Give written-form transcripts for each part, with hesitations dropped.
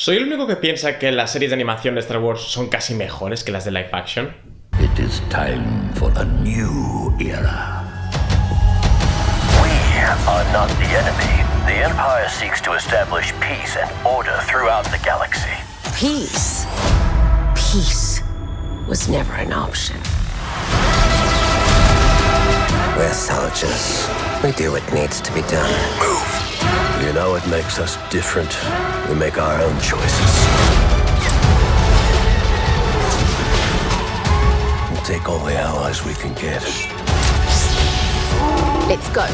¿Soy el único que piensa que las series de animación de Star Wars son casi mejores que las de live action? It is time for a new era. We are not the enemy. The Empire seeks to establish peace and order throughout the galaxy. Peace? Peace was never an option. We're soldiers. We do what needs to be done. Move! You know what makes us different? We make our own choices. We'll take all the allies we can get. Let's go.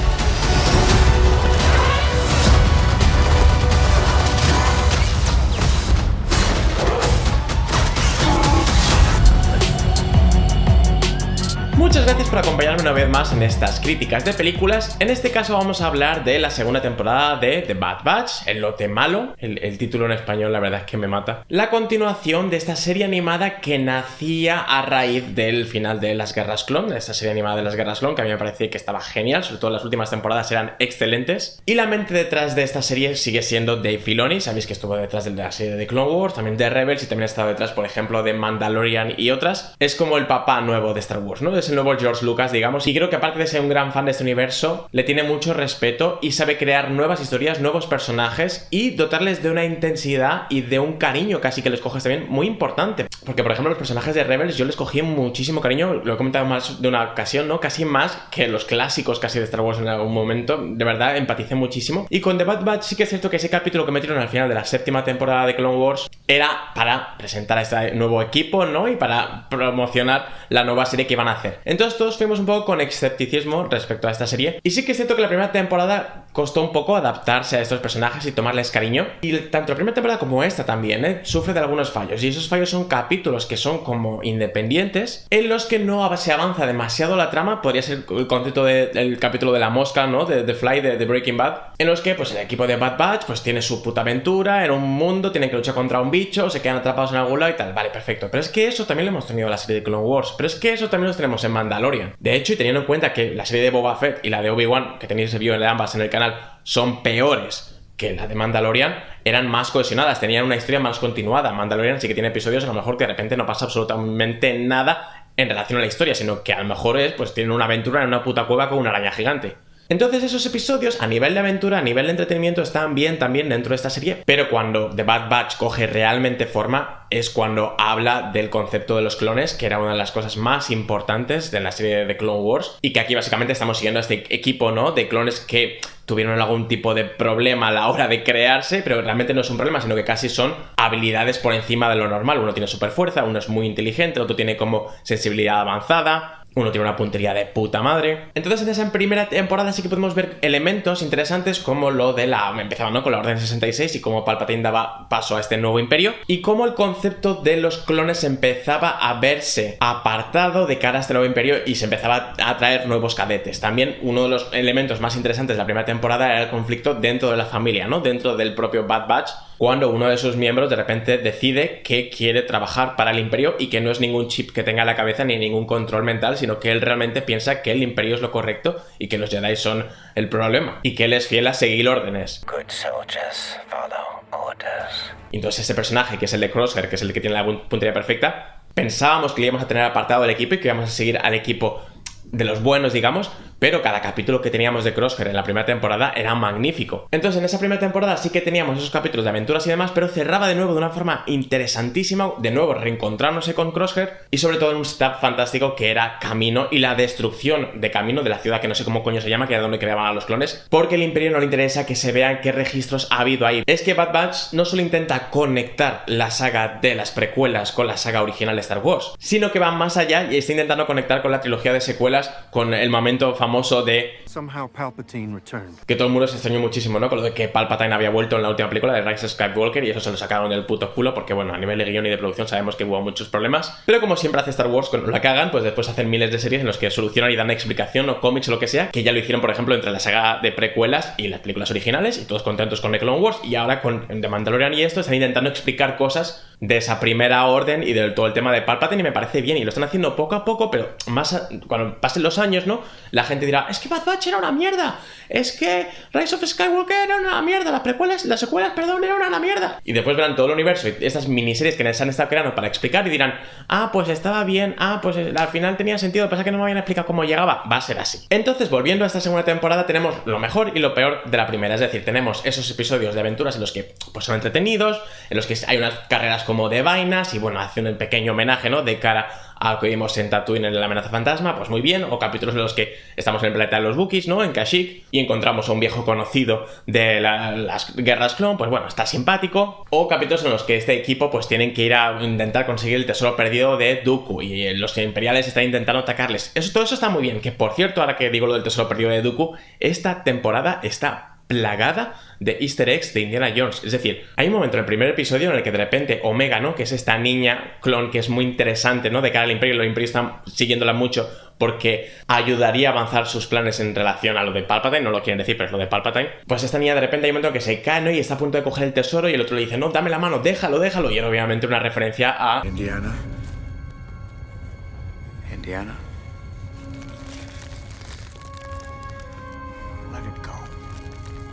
Muchas gracias por acompañarme una vez más en estas críticas de películas. En este caso vamos a hablar de la segunda temporada de The Bad Batch, El lote malo. El título en español la verdad es que me mata. La continuación de esta serie animada que nacía a raíz del final de Las Guerras Clon, de esta serie animada de Las Guerras Clon, que a mí me parecía que estaba genial, sobre todo las últimas temporadas eran excelentes. Y la mente detrás de esta serie sigue siendo Dave Filoni, sabéis que estuvo detrás de la serie de Clone Wars, también de Rebels y también ha estado detrás, por ejemplo, de Mandalorian y otras. Es como el papá nuevo de Star Wars, ¿no? Es el nuevo George Lucas, digamos, y creo que aparte de ser un gran fan de este universo, le tiene mucho respeto y sabe crear nuevas historias, nuevos personajes y dotarles de una intensidad y de un cariño casi que les coges también muy importante. Porque, por ejemplo, los personajes de Rebels yo les cogí muchísimo cariño, lo he comentado más de una ocasión, ¿no? Casi más que los clásicos casi de Star Wars en algún momento. De verdad, empaticé muchísimo. Y con The Bad Batch sí que es cierto que ese capítulo que metieron al final de la séptima temporada de Clone Wars era para presentar a este nuevo equipo, ¿no? Y para promocionar la nueva serie que iban a hacer. Entonces todos fuimos un poco con escepticismo respecto a esta serie. Y sí que es cierto que la primera temporada costó un poco adaptarse a estos personajes y tomarles cariño. Y tanto la primera temporada como esta también, sufre de algunos fallos. Y esos fallos son capítulos que son como independientes, en los que no se avanza demasiado la trama. Podría ser el concepto del capítulo de la mosca, ¿no? De The Fly, de Breaking Bad. En los que, pues, el equipo de Bad Batch, pues, tiene su puta aventura en un mundo, tienen que luchar contra un bicho, se quedan atrapados en algún lado y tal. Vale, perfecto. Pero es que eso también lo hemos tenido en la serie de Clone Wars. Pero es que eso también lo tenemos en Mandalorian. De hecho, y teniendo en cuenta que la serie de Boba Fett y la de Obi-Wan, que tenéis review de ambas en el canal, son peores que la de Mandalorian, eran más cohesionadas, tenían una historia más continuada. Mandalorian sí que tiene episodios a lo mejor que de repente no pasa absolutamente nada en relación a la historia, sino que a lo mejor pues tienen una aventura en una puta cueva con una araña gigante. Entonces esos episodios a nivel de aventura, a nivel de entretenimiento están bien también dentro de esta serie, pero cuando The Bad Batch coge realmente forma es cuando habla del concepto de los clones, que era una de las cosas más importantes de la serie de Clone Wars, y que aquí básicamente estamos siguiendo a este equipo, ¿no? De clones que tuvieron algún tipo de problema a la hora de crearse, pero realmente no es un problema, sino que casi son habilidades por encima de lo normal. Uno tiene super fuerza, uno es muy inteligente, otro tiene como sensibilidad avanzada, uno tiene una puntería de puta madre. Entonces en esa primera temporada sí que podemos ver elementos interesantes como lo de empezaba, ¿no? Con la Orden 66 y cómo Palpatine daba paso a este nuevo imperio y cómo el concepto de los clones empezaba a verse apartado de cara a este nuevo imperio y se empezaba a traer nuevos cadetes. También uno de los elementos más interesantes de la primera temporada era el conflicto dentro de la familia, ¿no? Dentro del propio Bad Batch, cuando uno de sus miembros de repente decide que quiere trabajar para el imperio y que no es ningún chip que tenga en la cabeza ni ningún control mental, sino que él realmente piensa que el imperio es lo correcto y que los Jedi son el problema y que él es fiel a seguir órdenes. Good soldiers follow orders. Entonces ese personaje, que es el de Crosshair, que es el que tiene la puntería perfecta, pensábamos que le íbamos a tener apartado del equipo y que íbamos a seguir al equipo de los buenos, digamos, pero cada capítulo que teníamos de Crosshair en la primera temporada era magnífico. Entonces en esa primera temporada sí que teníamos esos capítulos de aventuras y demás, pero cerraba de nuevo de una forma interesantísima, de nuevo reencontrándose con Crosshair y sobre todo en un setup fantástico que era Camino y la destrucción de Camino, de la ciudad que no sé cómo coño se llama, que era donde creaban a los clones, porque el Imperio no le interesa que se vean qué registros ha habido ahí. Es que Bad Batch no solo intenta conectar la saga de las precuelas con la saga original de Star Wars, sino que va más allá y está intentando conectar con la trilogía de secuelas, con el momento famoso de Somehow Palpatine returned. que todo el mundo se extrañó muchísimo, ¿no? Con lo de que Palpatine había vuelto en la última película de Rise of Skywalker y eso se lo sacaron del puto culo porque, bueno, a nivel de guión y de producción sabemos que hubo muchos problemas, pero como siempre hace Star Wars, cuando la cagan, pues después hacen miles de series en los que solucionan y dan explicación o cómics o lo que sea, que ya lo hicieron, por ejemplo, entre la saga de precuelas y las películas originales y todos contentos con The Clone Wars y ahora con The Mandalorian y esto están intentando explicar cosas de esa primera orden y de todo el tema de Palpatine, y me parece bien, y lo están haciendo poco a poco, pero cuando pasen los años, ¿no? La gente dirá, es que Bad Batch era una mierda, es que Rise of Skywalker era una mierda, las secuelas, perdón, eran una mierda. Y después verán todo el universo y estas miniseries que se han estado creando para explicar y dirán, pues estaba bien, pues al final tenía sentido, pasa que no me habían explicado cómo llegaba. Va a ser así. Entonces, volviendo a esta segunda temporada, tenemos lo mejor y lo peor de la primera, es decir, tenemos esos episodios de aventuras en los que pues son entretenidos, en los que hay unas carreras como de vainas y bueno, hacen un pequeño homenaje, ¿no? De cara a lo que vimos en Tatooine en La amenaza fantasma, pues muy bien, o capítulos en los que estamos en el planeta de los Wookiees, ¿no? En Kashyyyk, y encontramos a un viejo conocido de las guerras clon, pues bueno, está simpático, o capítulos en los que este equipo pues tienen que ir a intentar conseguir el tesoro perdido de Dooku y los imperiales están intentando atacarles. Todo eso está muy bien, que por cierto, ahora que digo lo del tesoro perdido de Dooku, esta temporada está plagada de easter eggs de Indiana Jones. Es decir, hay un momento en el primer episodio en el que de repente Omega, ¿no? Que es esta niña clon que es muy interesante, ¿no? De cara al Imperio, los Imperios están siguiéndola mucho porque ayudaría a avanzar sus planes en relación a lo de Palpatine, no lo quieren decir, pero es lo de Palpatine. Pues esta niña de repente hay un momento en que se cae, ¿no? Y está a punto de coger el tesoro y el otro le dice, no, dame la mano, déjalo, y era obviamente una referencia a Indiana.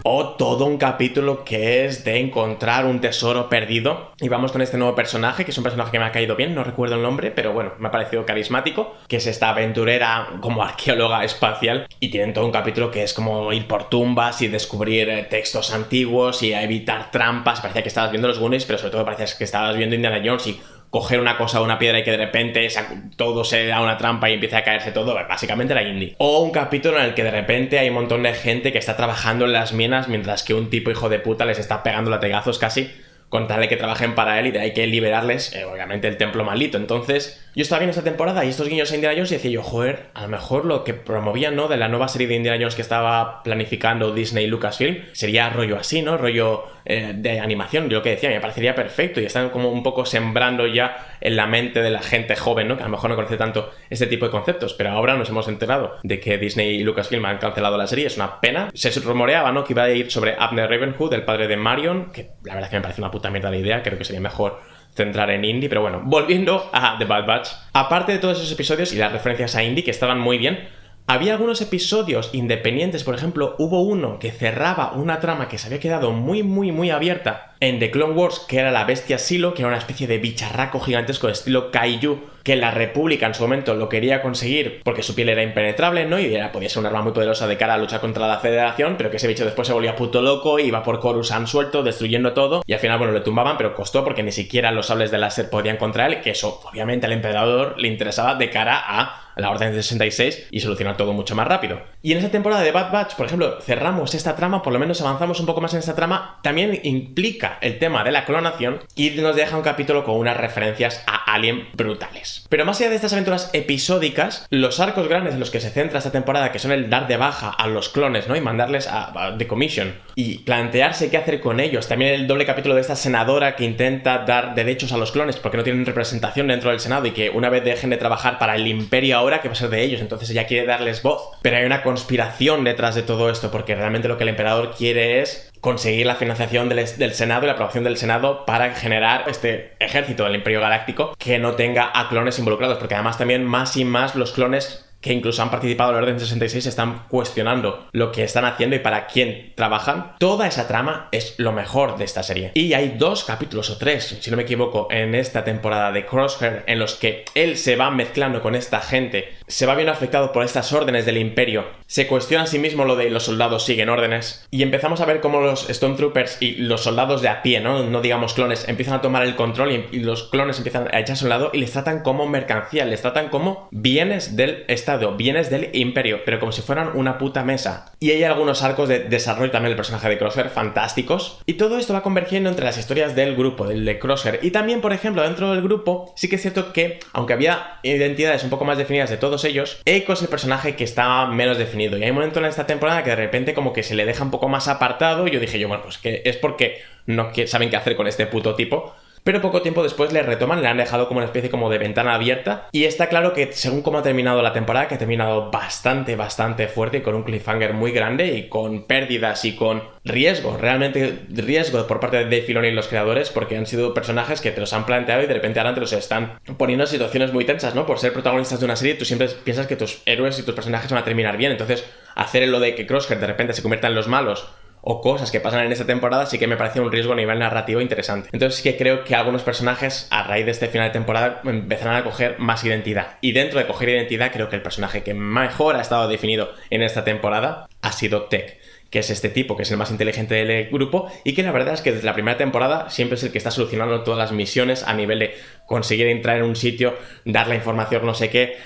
o todo un capítulo que es de encontrar un tesoro perdido. Y vamos con este nuevo personaje, que es un personaje que me ha caído bien, no recuerdo el nombre, pero bueno, me ha parecido carismático, que es esta aventurera como arqueóloga espacial, y tienen todo un capítulo que es como ir por tumbas y descubrir textos antiguos y a evitar trampas. Parecía que estabas viendo los Goonies, pero sobre todo parecía que estabas viendo Indiana Jones y coger una cosa o una piedra y que de repente todo se da una trampa y empieza a caerse todo, básicamente la indie. O un capítulo en el que de repente hay un montón de gente que está trabajando en las minas mientras que un tipo hijo de puta les está pegando latigazos casi con tal de que trabajen para él y de ahí que liberarles, obviamente, el templo maldito. Entonces, yo estaba viendo esta temporada y estos guiños a Indiana Jones y decía yo, joder, a lo mejor lo que promovían, ¿no? De la nueva serie de Indiana Jones que estaba planificando Disney y Lucasfilm sería rollo así, ¿no? Rollo de animación, yo lo que decía, me parecería perfecto y están como un poco sembrando ya en la mente de la gente joven, ¿no? Que a lo mejor no conoce tanto este tipo de conceptos, pero ahora nos hemos enterado de que Disney y Lucasfilm han cancelado la serie, es una pena. Se rumoreaba, ¿no? Que iba a ir sobre Abner Ravenhood, el padre de Marion, que la verdad es que me parece una puta mierda la idea, creo que sería mejor centrar en Indy, pero bueno, volviendo a The Bad Batch, aparte de todos esos episodios y las referencias a Indy que estaban muy bien, había algunos episodios independientes. Por ejemplo, hubo uno que cerraba una trama que se había quedado muy abierta en The Clone Wars, que era la bestia Silo, que era una especie de bicharraco gigantesco de estilo Kaiju, que la República en su momento lo quería conseguir porque su piel era impenetrable, ¿no? Y podía ser un arma muy poderosa de cara a luchar contra la Federación, pero que ese bicho después se volvía puto loco, iba por Coruscant suelto, destruyendo todo, y al final, bueno, le tumbaban, pero costó porque ni siquiera los sables de láser podían contra él, que eso, obviamente, al emperador le interesaba de cara a la Orden 66 y solucionar todo mucho más rápido. Y en esa temporada de Bad Batch, por ejemplo, cerramos esta trama, por lo menos avanzamos un poco más en esta trama, también implica el tema de la clonación y nos deja un capítulo con unas referencias a Alien brutales. Pero más allá de estas aventuras episódicas, los arcos grandes en los que se centra esta temporada, que son el dar de baja a los clones, ¿no? Y mandarles a The Commission y plantearse qué hacer con ellos. También el doble capítulo de esta senadora que intenta dar derechos a los clones porque no tienen representación dentro del Senado y que una vez dejen de trabajar para el Imperio ahora, ¿qué va a ser de ellos? Entonces ella quiere darles voz. Pero hay una conspiración detrás de todo esto porque realmente lo que el emperador quiere es conseguir la financiación del Senado y la aprobación del Senado para generar este ejército del Imperio Galáctico que no tenga a clones involucrados, porque además también más y más los clones que incluso han participado en la Orden 66 están cuestionando lo que están haciendo y para quién trabajan. Toda esa trama es lo mejor de esta serie. Y hay 2 capítulos o 3, si no me equivoco, en esta temporada de Crosshair en los que él se va mezclando con esta gente, se va viendo afectado por estas órdenes del Imperio, se cuestiona a sí mismo lo de los soldados siguen órdenes y empezamos a ver cómo los Stormtroopers y los soldados de a pie, no digamos clones, empiezan a tomar el control y los clones empiezan a echarse a un lado y les tratan como mercancía, les tratan como bienes del Estado, bienes del Imperio, pero como si fueran una puta mesa. Y hay algunos arcos de desarrollo también del personaje de Crosshair fantásticos. Y todo esto va convergiendo entre las historias del grupo, del de Crosshair. Y también, por ejemplo, dentro del grupo, sí que es cierto que, aunque había identidades un poco más definidas de todos ellos, Eiko es el personaje que está menos definido. Y hay un momento en esta temporada que de repente como que se le deja un poco más apartado. Y yo dije, bueno, pues que es porque no saben qué hacer con este puto tipo. pero poco tiempo después le retoman, le han dejado como una especie como de ventana abierta, y está claro que según cómo ha terminado la temporada, que ha terminado bastante fuerte y con un cliffhanger muy grande y con pérdidas y con riesgo, realmente riesgo por parte de Dave Filoni y los creadores, porque han sido personajes que te los han planteado y de repente ahora te los están poniendo en situaciones muy tensas, ¿no? Por ser protagonistas de una serie, tú siempre piensas que tus héroes y tus personajes van a terminar bien, entonces hacer lo de que Crosshair de repente se convierta en los malos o cosas que pasan en esta temporada sí que me parece un riesgo a nivel narrativo interesante. Entonces sí que creo que algunos personajes a raíz de este final de temporada empezarán a coger más identidad, y dentro de coger identidad creo que el personaje que mejor ha estado definido en esta temporada ha sido Tech, que es este tipo, que es el más inteligente del grupo y que la verdad es que desde la primera temporada siempre es el que está solucionando todas las misiones a nivel de conseguir entrar en un sitio, dar la información no sé qué,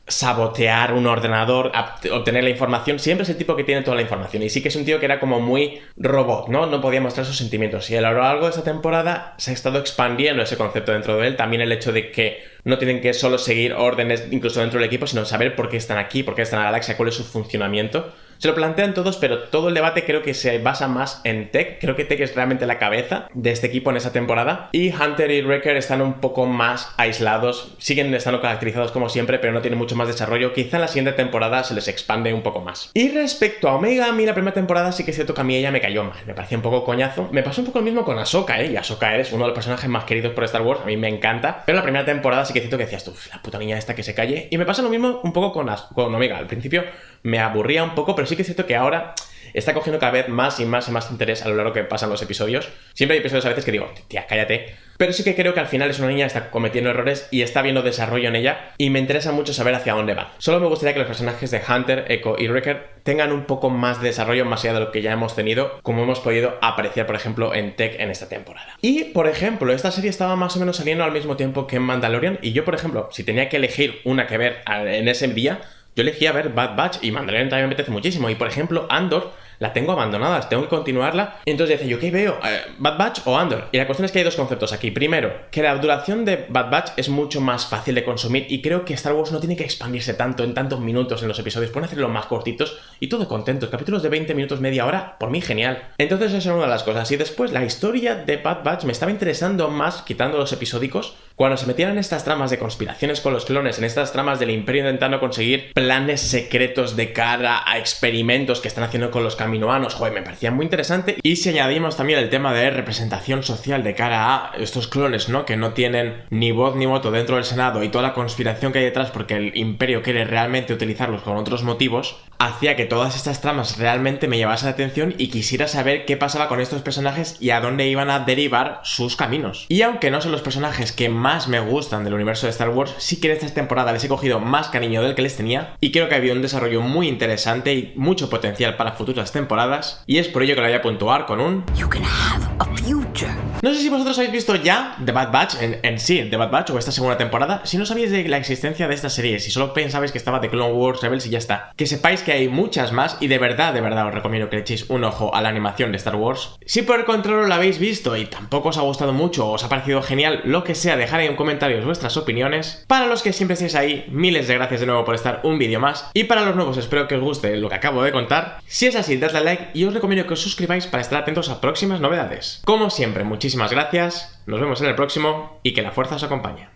sabotear un ordenador, obtener la información. Siempre es el tipo que tiene toda la información, y sí que es un tío que era como muy robot, no podía mostrar sus sentimientos, y a lo largo de esta temporada se ha estado expandiendo ese concepto dentro de él, también el hecho de que no tienen que solo seguir órdenes incluso dentro del equipo, sino saber por qué están aquí, por qué están en la galaxia, cuál es su funcionamiento. Se lo plantean todos, pero todo el debate creo que se basa más en Tech. Creo que Tech es realmente la cabeza de este equipo en esa temporada. Y Hunter y Wrecker están un poco más aislados. Siguen estando caracterizados como siempre, pero no tienen mucho más desarrollo. Quizá en la siguiente temporada se les expande un poco más. Y respecto a Omega, a mí la primera temporada sí que es cierto que a mí ella me cayó mal. Me parecía un poco coñazo. Me pasó un poco lo mismo con Ahsoka, Y Ahsoka es uno de los personajes más queridos por Star Wars. A mí me encanta. Pero la primera temporada sí que es cierto que decías tú, la puta niña esta que se calle. Y me pasa lo mismo un poco con Omega. Al principio me aburría un poco, pero sí que es cierto que ahora está cogiendo cada vez más y más interés a lo largo que pasan los episodios. Siempre hay episodios a veces que digo, tía, cállate. Pero sí que creo que al final es una niña que está cometiendo errores y está viendo desarrollo en ella, y me interesa mucho saber hacia dónde va. Solo me gustaría que los personajes de Hunter, Echo y Wrecker tengan un poco más de desarrollo más allá de lo que ya hemos tenido, como hemos podido apreciar, por ejemplo, en Tech en esta temporada. Y, por ejemplo, esta serie estaba más o menos saliendo al mismo tiempo que en Mandalorian, y yo, por ejemplo, si tenía que elegir una que ver en ese día, yo elegí a ver Bad Batch, y Mandalorian también me apetece muchísimo. Y por ejemplo, Andor la tengo abandonada, tengo que continuarla. Y entonces decía yo, ¿qué veo? ¿Bad Batch o Andor? Y la cuestión es que hay dos conceptos aquí. Primero, que la duración de Bad Batch es mucho más fácil de consumir, y creo que Star Wars no tiene que expandirse tanto en tantos minutos en los episodios. Pueden hacerlo más cortitos y todo contentos. Capítulos de 20 minutos, media hora, por mí genial. Entonces esa es una de las cosas. Y después, la historia de Bad Batch me estaba interesando más, quitando los episódicos, cuando se metían en estas tramas de conspiraciones con los clones, en estas tramas del Imperio intentando conseguir planes secretos de cara a experimentos que están haciendo con los caminoanos. Joder, me parecía muy interesante. Y si añadimos también el tema de representación social de cara a estos clones, ¿no? Que no tienen ni voz ni voto dentro del Senado, y toda la conspiración que hay detrás porque el Imperio quiere realmente utilizarlos con otros motivos, hacía que todas estas tramas realmente me llevasen la atención y quisiera saber qué pasaba con estos personajes y a dónde iban a derivar sus caminos. Y aunque no son los personajes que más me gustan del universo de Star Wars, sí que en esta temporada les he cogido más cariño del que les tenía, y creo que ha habido un desarrollo muy interesante y mucho potencial para futuras temporadas, y es por ello que lo voy a puntuar con un... You can have a future. No sé si vosotros habéis visto ya The Bad Batch, en sí, The Bad Batch o esta segunda temporada. Si no sabíais de la existencia de esta serie, si solo pensabais que estaba The Clone Wars, Rebels y ya está, que sepáis que hay muchas más, y de verdad os recomiendo que le echéis un ojo a la animación de Star Wars. Si por el contrario la habéis visto y tampoco os ha gustado mucho o os ha parecido genial, lo que sea, dejad en comentarios vuestras opiniones. Para los que siempre estéis ahí, miles de gracias de nuevo por estar un vídeo más, y para los nuevos espero que os guste lo que acabo de contar. Si es así, dadle a like y os recomiendo que os suscribáis para estar atentos a próximas novedades. Como siempre, muchísimas gracias, nos vemos en el próximo y que la fuerza os acompañe.